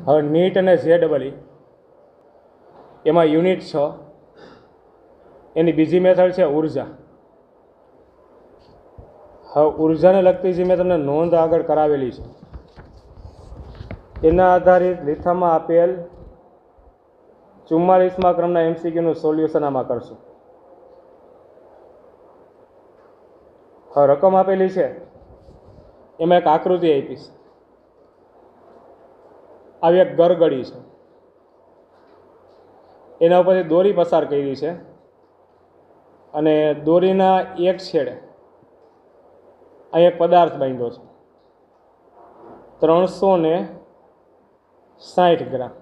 હવે નીટ અને JEE એમાં યુનિટ 6 એની બીજી મેથડ છે ઉર્જા। હવે ઉર્જાને લગતી જે મેં તમને નોંધ આગળ કરાવેલી છે એના આધારિત લીથામાં આપેલ 44મા ક્રમના MCQનું સોલ્યુશન આમાં કરશું। હવે રકમ આપેલી છે એમાં એક આકૃતિ આપી છે, આવી એક ગરગડી છે, એના ઉપરથી દોરી પસાર કરી છે અને દોરીના એક છેડે અહીં એક પદાર્થ બાંધ્યો છે 360 ગ્રામ,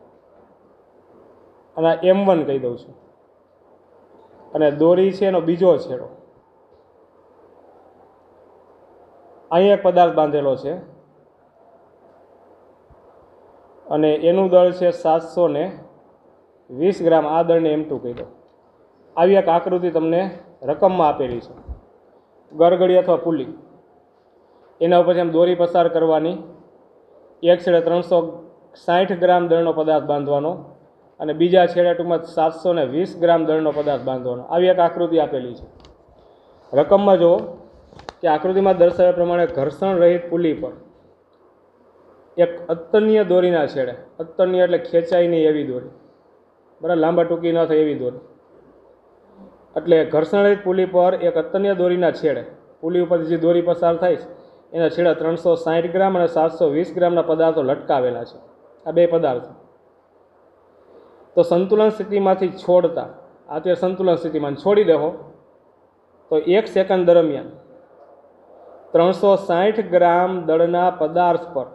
અને M1 કહી દઉં છું, અને દોરી છે એનો બીજો છેડો અહીં એક પદાર્થ બાંધેલો છે અને એનું દળ છે 720 ગ્રામ। આ દળને M2 કહી દો। આવી એક આકૃતિ તમને રકમમાં આપેલી છે, ગરગડી અથવા પુલી, એના ઉપર એમ દોરી પસાર કરવાની, એક છેડે 360 ગ્રામ દળનો પદાર્થ બાંધવાનો અને બીજા છેડે ટૂંકમાં 720 ગ્રામ દળનો પદાર્થ બાંધવાનો। આવી એક આકૃતિ આપેલી છે। રકમમાં જુઓ કે આકૃતિમાં દર્શાવ્યા પ્રમાણે ઘર્ષણ રહિત પુલી પર એક અતન્ય દોરીના છેડે, અતન્ય એટલે ખેંચાય નહીં એવી દોરી, બરાબર, લાંબા ટૂંકી ન થાય એવી દોરી, એટલે ઘર્ષણ રહિત પુલી પર એક અતન્ય દોરીના છેડે, પુલી ઉપર જે દોરી પસાર થાય છે એના છેડા 360 ગ્રામ અને 720 ગ્રામના પદાર્થો લટકાવેલા છે। આ બે પદાર્થો તો સંતુલન સ્થિતિમાંથી છોડતા, અત્યારે સંતુલન સ્થિતિમાં છોડી દેવો તો 1 સેકન્ડ દરમિયાન 360 ગ્રામ દળના પદાર્થ પર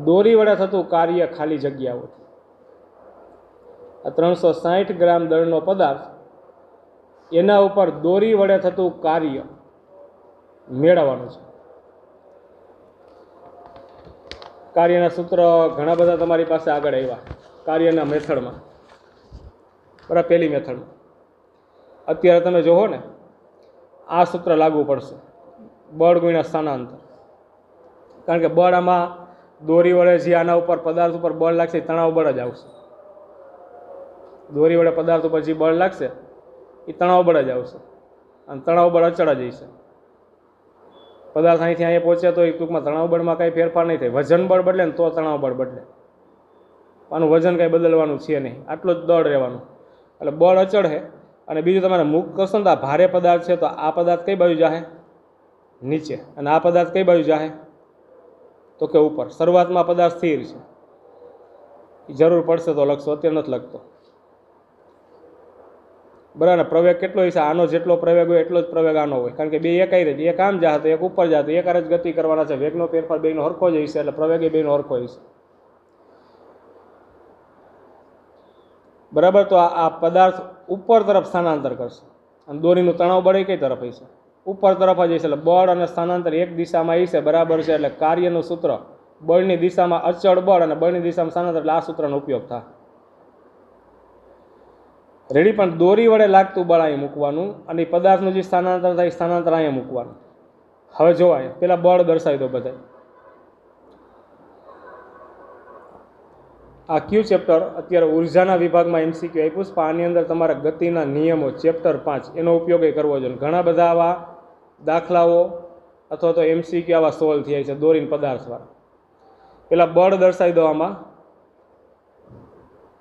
દોરી વડે થતું કાર્ય ખાલી જગ્યાઓથી, આ 360 ગ્રામ દળનો પદાર્થ એના ઉપર દોરી વડે થતું કાર્ય મેળવવાનું છે। કાર્યના સૂત્ર ઘણા બધા તમારી પાસે આગળ આવ્યા કાર્યના મેથડમાં, બરાબર, પહેલી મેથડમાં અત્યારે તમે જોવો ને આ સૂત્ર લાગુ પડશે, બળ ગુણ્યા સ્થાનાંતર, કારણ કે બળ આમાં દોરી વડે જે આના ઉપર પદાર્થ ઉપર બળ લાગશે તણાવ બળ જ આવશે, દોરી વડે પદાર્થ ઉપર જે બળ લાગશે એ તણાવ બળ જ આવશે અને તણાવ બળ અચળ જ હશે। પદાર્થ અહીંથી અહીંયા પહોંચે તો એ ટૂંકમાં તણાવ બળમાં કાંઈ ફેરફાર નહીં થાય, વજન બળ બદલે ને તો તણાવ બળ બદલે, આનું વજન કાંઈ બદલવાનું છે નહીં, આટલું જ દળ રહેવાનું, એટલે બળ અચળ છે। અને બીજું તમારે મુક્ત કરશો ને તો આ ભારે પદાર્થ છે તો આ પદાર્થ કઈ બાજુ જાહે, નીચે, અને આ પદાર્થ કઈ બાજુ જાહે તો કે ઉપર। શરૂઆતમાં પદાર્થ સ્થિર છે, જરૂર પડશે તો લખશો, અત્યારે નથી લખતો, બરાબર। પ્રવેગ કેટલો હોય છે, આનો જેટલો પ્રવેગ હોય એટલો જ પ્રવેગ આનો હોય, કારણ કે બે એકાઈ રહે, એક આમ જાહે તો એક ઉપર જાહે તો એક જ ગતિ કરવાના છે, વેગનો ફેરફાર બેનો હરખો જ હશે, એટલે પ્રવેગ એ બેનો હરખો હશે, બરાબર। તો આ પદાર્થ ઉપર તરફ સ્થાનાંતર કરશે અને દોરીનું તણાવ બળ કઈ તરફ હશે, ઉપર તરફ જ હશે, એટલે બળ અને સ્થાનાંતર એક દિશામાં હશે, બરાબર છે। એટલે કાર્યનું સૂત્ર બળની દિશામાં અચળ બળ અને બળની દિશામાં સ્થાનાંતર, એટલે આ સૂત્રનો ઉપયોગ થાય, રેડી। પણ દોરી વડે લાગતું બળ અહીં મૂકવાનું અને પદાર્થનું જે સ્થાનાંતર થાય સ્થાનાંતર અહીંયા મૂકવાનું। હવે જોવાય પેલા બળ દર્શાવી દો બધા। આ ક્યુ ચેપ્ટર અત્યારે ઉર્જાના વિભાગમાં MCQ આપ્યું છે, પણ આની અંદર તમારે ગતિના નિયમો ચેપ્ટર 5 એનો ઉપયોગ કરવો જોઈએ। ઘણા બધા આવા દાખલાઓ અથવા તો MCQ આવા સોલ્વ થયા છે દોરીન પદાર્થવાળા। પેલા બળ દર્શાવી દો આમાં,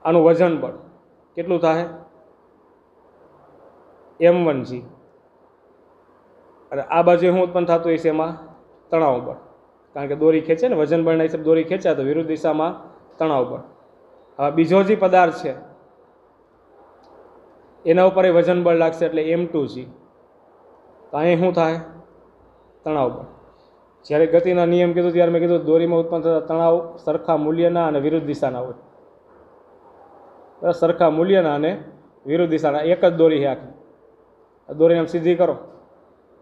આનું વજન બળ કેટલું થાય M1G, અને આ બાજુ શું ઉત્પન્ન થતું હોય છે એમાં તણાવ બળ, કારણ કે દોરી ખેંચે ને, વજન બળના હિસાબે દોરી ખેંચાય તો વિરુદ્ધ દિશામાં તણાવ બળ। હવે બીજો જે પદાર્થ છે એના ઉપર વજન બળ લાગશે એટલે M2G, તો અહીં શું થાય તણાવ બળ। જ્યારે ગતિના નિયમ કીધું ત્યારે મેં કીધું દોરીમાં ઉત્પન્ન થતા તણાવ સરખા મૂલ્યના અને વિરુદ્ધ દિશાના હોય, સરખા મૂલ્યના અને વિરુદ્ધ દિશાના, એક જ દોરી છે આખી, દોરીને આમ સીધી કરો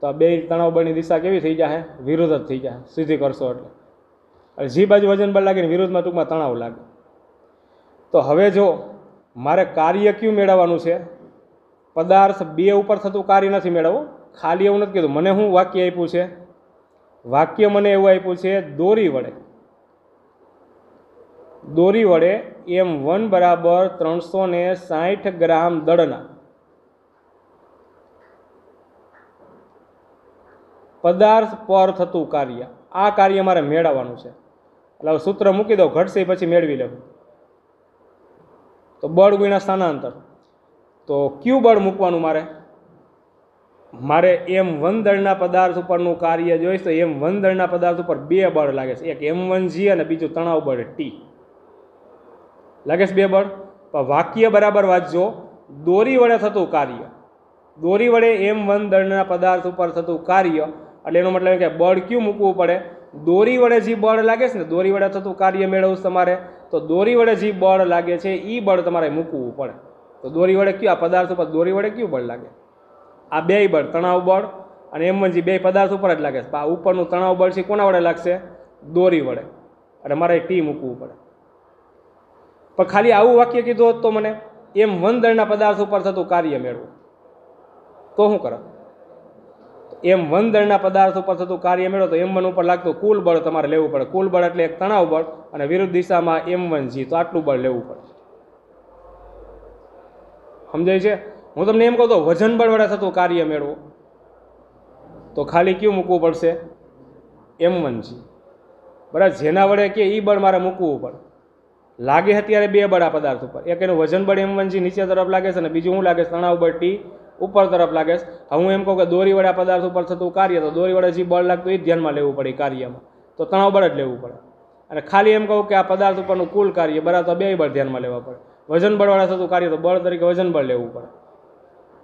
તો આ બે તણાવ બળની દિશા કેવી થઈ જાય, વિરુદ્ધ જ થઈ જાય, સીધી કરશો એટલે જે બાજુ વજન બળ લાગે ને વિરુદ્ધમાં ટૂંકમાં તણાવ લાગે। તો હવે જો મારે કાર્ય કયું મેળવવાનું છે, પદાર્થ બે ઉપર થતું કાર્ય નથી મેળવવું, ખાલી એવું નથી કીધું, મને શું વાક્ય આપ્યું છે, વાક્ય મને એવું આપ્યું છે દોરી વડે દોરી વડે m1 બરાબર 360 ગ્રામ દળના પદાર્થ પર થતું કાર્ય, આ કાર્ય મારે મેળવવાનું છે. એટલે સૂત્ર મૂકી દો, ઘટશે પછી મેળવી લેવું. તો બળ ગુણ્યા સ્થાનાંતર, તો ક્યુ બળ મૂકવાનું મારે m1 દળના પદાર્થ ઉપરનું કાર્ય જોઈશ તો m1 દળના પદાર્થ ઉપર બે બળ લાગે છે, એક m1g અને બીજું તણાવ બળ t લાગે છે, બે બળ. પણ વાક્ય બરાબર વાંચજો, દોરી વડે થતું કાર્ય, દોરી વડે m1 દળના પદાર્થ ઉપર થતું કાર્ય, એટલે એનો મતલબ કે બળ ક્યુ મૂકવું પડે, દોરી વડે જે બળ લાગે છે ને, દોરી વડે થતું કાર્ય મેળવવું તમારે, તો દોરી વડે જે બળ લાગે છે એ બળ તમારે મૂકવું પડે. તો દોરી વડે કયું, આ પદાર્થ ઉપર દોરી વડે કયું બળ લાગે, આ બે બળ, તણાવ બળ અને m1g બે પદાર્થ ઉપર જ લાગે છે. આ ઉપરનું તણાવ બળ છે કોના વડે લાગશે, દોરી વડે, એટલે મારે ટી મૂકવું પડે. પણ ખાલી આવું વાક્ય કીધું હોત તો મને m1 દળના પદાર્થ ઉપર થતું કાર્ય મેળવું, તો શું કરે, m1 દળના પદાર્થ ઉપર થતું કાર્ય મેળવો તો m1 ઉપર લાગતું કુલ બળ તમારે લેવું પડે. કુલ બળ એટલે એક તણાવ બળ અને વિરુદ્ધ દિશામાં m1g, તો આટલું બળ લેવું પડે. સમજાય છે? હું તમને એમ કહું તો વજન બળ વડે થતું કાર્ય મેળવો તો ખાલી કયું મૂકવું પડશે, m1g. બરાબર, જેના વડે કે એ બળ મારે મૂકવું પડે. લાગે અત્યારે બે બળ આ પદાર્થ ઉપર, એક એનું વજન બળ m1g નીચે તરફ લાગે છે અને બીજું શું લાગે છે, તણાવ બળ t ઉપર તરફ લાગે છે. હું એમ કહું કે દોરી વડે આ પદાર્થ ઉપર થતું કાર્ય, તો દોરી વડે જે બળ લાગતું એ ધ્યાનમાં લેવું પડે કાર્યમાં, તો તણાવ બળ જ લેવું પડે. અને ખાલી એમ કહું કે આ પદાર્થ ઉપરનું કુલ કાર્ય બરાબર, તો બે બળ ધ્યાનમાં લેવા પડે. વજન બળ વડે થતું કાર્ય તો બળ તરીકે વજન બળ લેવું પડે.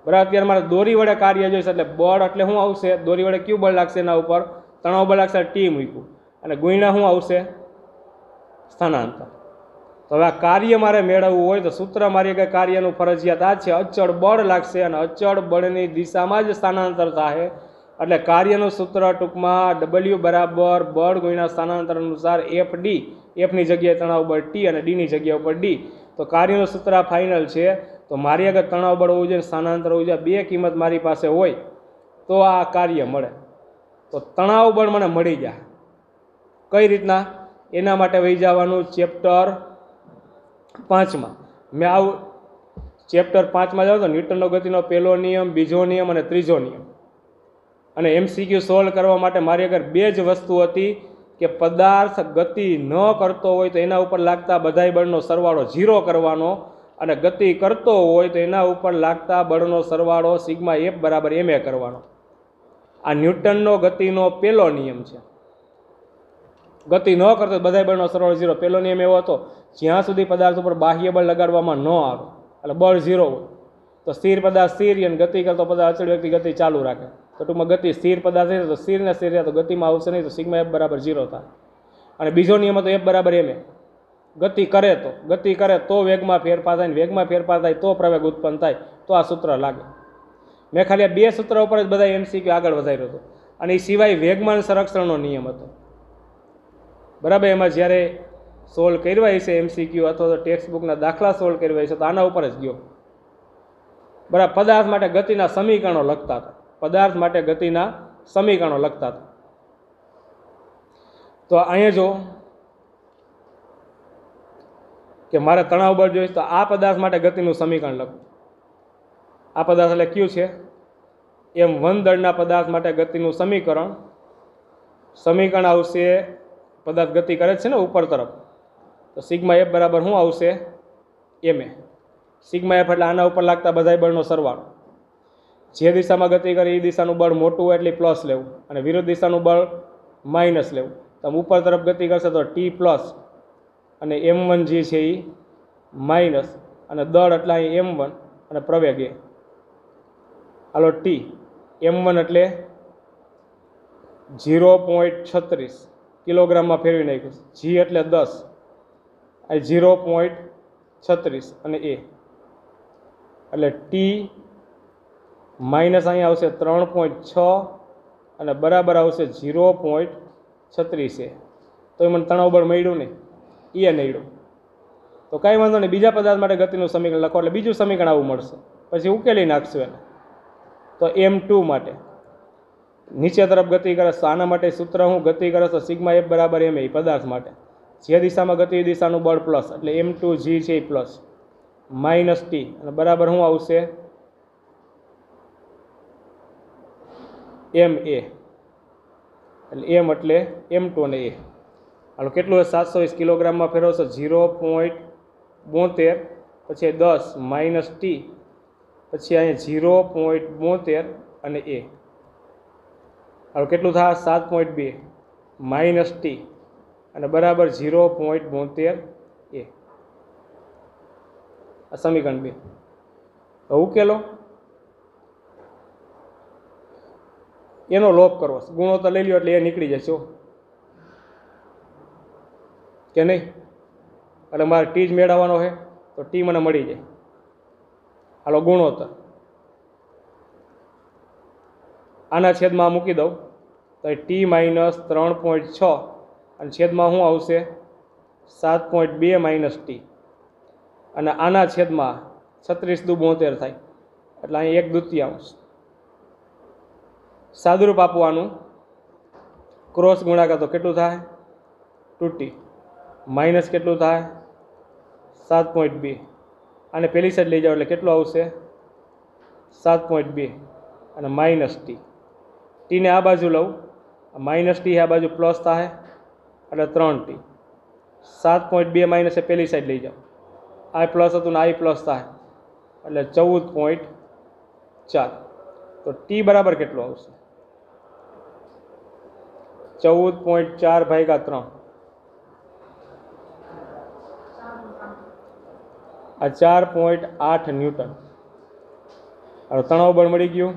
બરાબર, અત્યારે મારે દોરી વડે કાર્ય જોઈશે, એટલે બળ એટલે શું આવશે, દોરી વડે કયું બળ લાગશે એના ઉપર, તણાવ બળ લાગશે, ટી મૂક્યું, અને ગુણ્યા શું આવશે, સ્થાનાંતર. તો હવે આ કાર્ય મારે મેળવવું હોય તો સૂત્ર મારી કે કાર્યનું ફરજિયાત આ છે, અચળ બળ લાગશે અને અચળ બળની દિશામાં જ સ્થાનાંતર થાય. એટલે કાર્યનું સૂત્ર ટૂંકમાં w બરાબર બળ ગુણ્યા સ્થાનાંતર અનુસાર fd, fની જગ્યાએ તણાવ બળ t અને dની જગ્યા ઉપર d. તો કાર્યનું સૂત્ર ફાઇનલ છે. તો મારી આગળ તણાવ બળ હોવું જોઈએ, સ્થાનાંતર હોવું જોઈએ, બે કિંમત મારી પાસે હોય તો આ કાર્ય મળે. તો તણાવ બળ મને મળી જાય. કઈ રીતના, એના માટે વહી જવાનું ચેપ્ટર 5માં. મેં આવું ચેપ્ટર 5માં જાઉં તો ન્યૂટનનો ગતિનો પહેલો નિયમ, બીજો નિયમ અને ત્રીજો નિયમ. અને MCQ સોલ્વ કરવા માટે મારી આગળ બે જ વસ્તુ હતી કે પદાર્થ ગતિ ન કરતો હોય તો એના ઉપર લાગતા બધાય બળનો સરવાળો 0 કરવાનો, અને ગતિ કરતો હોય તો એના ઉપર લાગતા બળનો સરવાળો સિગ્મા F બરાબર ma કરવાનો. આ ન્યૂટનનો ગતિનો પહેલો નિયમ છે. ગતિ ન કરતો બધાય બળનો સરવાળો 0. પહેલો નિયમ એવો હતો, જ્યાં સુધી પદાર્થ ઉપર બાહ્ય બળ લગાડવામાં ન આવે એટલે બળ 0 હોય તો સ્થિર પદાર્થ સ્થિર, અને ગતિ કરતો પદાર્થ અચળ વ્યક્તિ ગતિ ચાલુ રાખે. તો ટૂંકમાં ગતિ સ્થિર પદાર્થ છે તો સ્થિર ને સ્થિર, તો ગતિમાં આવશે નહીં, તો સિગ્મા F બરાબર 0 થાય. અને બીજો નિયમ હતો F બરાબર ma. ગતિ કરે તો વેગમાં ફેરફાર થાય, વેગમાં ફેરફાર થાય તો પ્રવેગ ઉત્પન્ન થાય, તો આ સૂત્ર લાગે. મેં ખાલી આ બે સૂત્ર ઉપર જ બધા MCQ આગળ વધાર્યો હતો. અને એ સિવાય વેગમાન સંરક્ષણનો નિયમ હતો. બરાબર, એમાં જ્યારે સોલ્વ કરવા હશે MCQ અથવા તો ટેક્સ્ટ બુકના દાખલા સોલ્વ કરવા હશે તો આના ઉપર જ ગયો. બરાબર, પદાર્થ માટે ગતિના સમીકરણો લખતા હતા, પદાર્થ માટે ગતિના સમીકરણો લખતા હતા. તો અહીંયા જો કે મારે તણાવ બળ જોઈશ તો આ પદાર્થ માટે ગતિનું સમીકરણ લખું. આ પદાર્થ એટલે કયું છે, m1 દળના પદાર્થ માટે ગતિનું સમીકરણ આવશે, પદાર્થ ગતિ કરે છે ને ઉપર તરફ, તો સિગ્મા F બરાબર શું આવશે, ma. સિગ્મા F એટલે આના ઉપર લાગતા બધાય બળનો સરવાળો. જે દિશામાં ગતિ કરે એ દિશાનું બળ મોટું હોય એટલે પ્લસ લેવું, અને વિરુદ્ધ દિશાનું બળ માઇનસ લેવું. તો ઉપર તરફ ગતિ કરશે તો t પ્લસ, અને m1 જે છે એ માઇનસ, અને દળ એટલે અહીં m1 અને પ્રવેગ એ. હાલો t, m1 એટલે 0.36 કિલોગ્રામમાં ફેરવી નાખ્યું, g એટલે 10, આ 0.36 અને a એટલે t માઇનસ અહીંયા આવશે 3.6 અને બરાબર આવશે 0.36 a. તો એ મને તણાવ બળ મળ્યું ને, એ નડ્યું. તો કાંઈ વાંધો નહીં, બીજા પદાર્થ માટે ગતિનું સમીકરણ લખો એટલે બીજું સમીકરણ આવું મળશે, પછી ઉકેલી નાખશું એને. તો m2 માટે નીચે તરફ ગતિ કરે તો આના માટે સૂત્ર હું ગતિ કરે તો સિગ્મા F બરાબર ma પદાર્થ માટે. જે દિશામાં ગતિ એ દિશાનું બળ પ્લસ એટલે m2g છે એ પ્લસ માઇનસ ટી અને બરાબર શું આવશે એમ એ એટલે એમ એટલે m2 અને એ હાલો કેટલું હોય 720 કિલોગ્રામમાં ફેરવશો 0.72 પછી 10 માઇનસ ટી પછી અહીંયા 0.72 અને એ હાલો કેટલું થાય 7.2 માઇનસ ટી અને બરાબર 0.72 એ આ સમીકરણ 2 હવે ઉકેલો એનો લોપ કરવો ગુણોત્તર લઈ લ્યો એટલે એ નીકળી જશે કે નહીં એટલે મારે ટી જ મેળવવાનો છે તો ટી મને મળી જાય હાલો ગુણોત્તર આના છેદમાં મૂકી દઉં તો ટી માઇનસ 3.6 અને છેદમાં શું આવશે 7.2 માઇનસ ટી અને આના છેદમાં 36 દુ 72 થાય એટલે અહીં 1/2 સાદુરૂપ આપવાનું ક્રોસ ગુણાકાર તો કેટલું થાય 2t માઇનસ કેટલું થાય 7.2 અને પેલી સાઈડ લઈ જાઓ એટલે કેટલું આવશે 7.2 અને માઇનસ ટી ટીને આ બાજુ લઉં માઇનસ ટી આ બાજુ પ્લસ થાય એટલે 3t 7.2 માઇનસ એ પેલી સાઈડ લઈ જાઓ આ પ્લસ હતું ને આ પ્લસ થાય એટલે 14.4 તો ટી બરાબર કેટલું આવશે 14.4 ભાગ્યા 3 આ 4.8 ન્યૂટન હવે તણાવ બળ મળી ગયું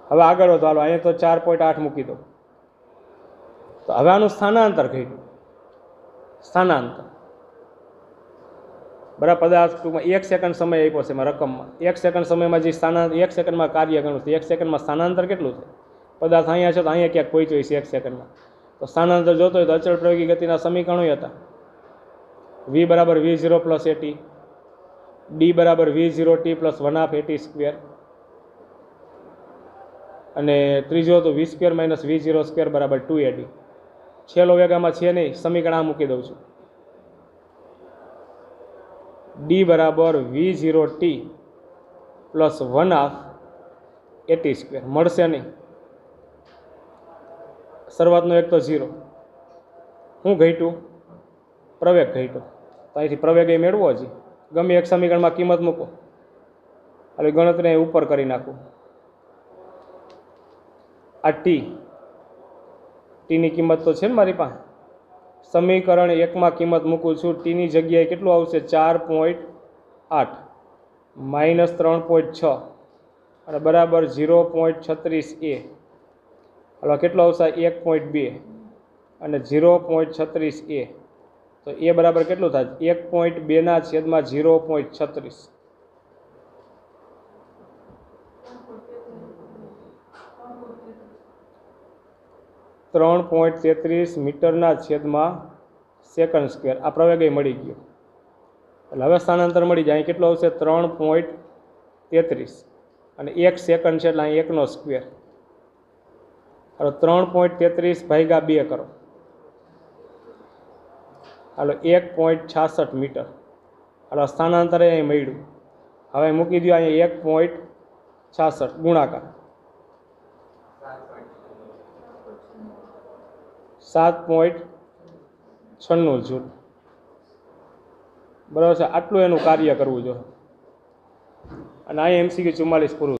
હવે આગળ વધો હાલો અહીંયા તો 4.8 મૂકી દો તો હવે આનું સ્થાનાંતર કહ્યું સ્થાનાંતર બરાબર પદાર્થ ટૂંકમાં 1 સેકન્ડ સમય આપ્યો છે એમાં રકમમાં 1 સેકન્ડ સમયમાં જે સ્થાનાંતર 1 સેકન્ડમાં કાર્ય ગણું છે 1 સેકન્ડમાં સ્થાનાંતર કેટલું છે પદાર્થ અહીંયા છે તો અહીંયા ક્યાંક પહોંચ્યો છે 1 સેકન્ડમાં તો સ્થાનાંતર જોતો હોય તો અચળ પ્રયોગી ગતિના સમીકરણો હતા v બરાબર v0 પ્લસ એટી ડી બરાબર v0t પ્લસ 1/2 એટી સ્ક્વેર અને ત્રીજો તો v square minus v0 square બરાબર 2ad છેલ્લો વેગામાં છે નહીં સમીકરણ આ મૂકી દઉં છું ડી બરાબર v0t પ્લસ 1/2 એટી સ્ક્વેર મળશે નહીં શરૂઆતનો એક તો 0 હું ઘટ્યું પ્રવેગ ઘટ્યો તો અહીંથી પ્રવેગ એ મેળવો હજી ગમે એક સમીકરણમાં કિંમત મૂકો હવે ગણતરી ઉપર કરી નાખું આ ટીની કિંમત તો છે ને મારી પાસે સમીકરણ 1માં કિંમત મૂકું છું ટીની જગ્યાએ કેટલું આવશે 4.8 માઇનસ 3.6 અને બરાબર 0.36 એ હવે કેટલું આવશે 1.2 અને 0.36 એ તો એ બરાબર કેટલું થાય 1.2 ના છેદમાં 0.36 3.33 મીટરના છેદમાં સેકન્ડ સ્ક્વેર આ પ્રવેગ મળી ગયો એટલે હવે સ્થાનાંતર મળી જાય અહીં કેટલું આવશે 3.33 અને 1 સેકન્ડ છે એટલે અહીં 1 નો સ્ક્વેર હવે 3.33 ભાગ્યા 2 કરો હાલો 1.66 મીટર હાલો સ્થાનાંતર અહીં મળ્યું હવે મૂકી દો અહીંયા 1.66 ગુણાકાર 7.96 જૂલ બરાબર છે આટલું એનું કાર્ય કરવું જોઈએ અને અહીં MCQ 44 પૂરું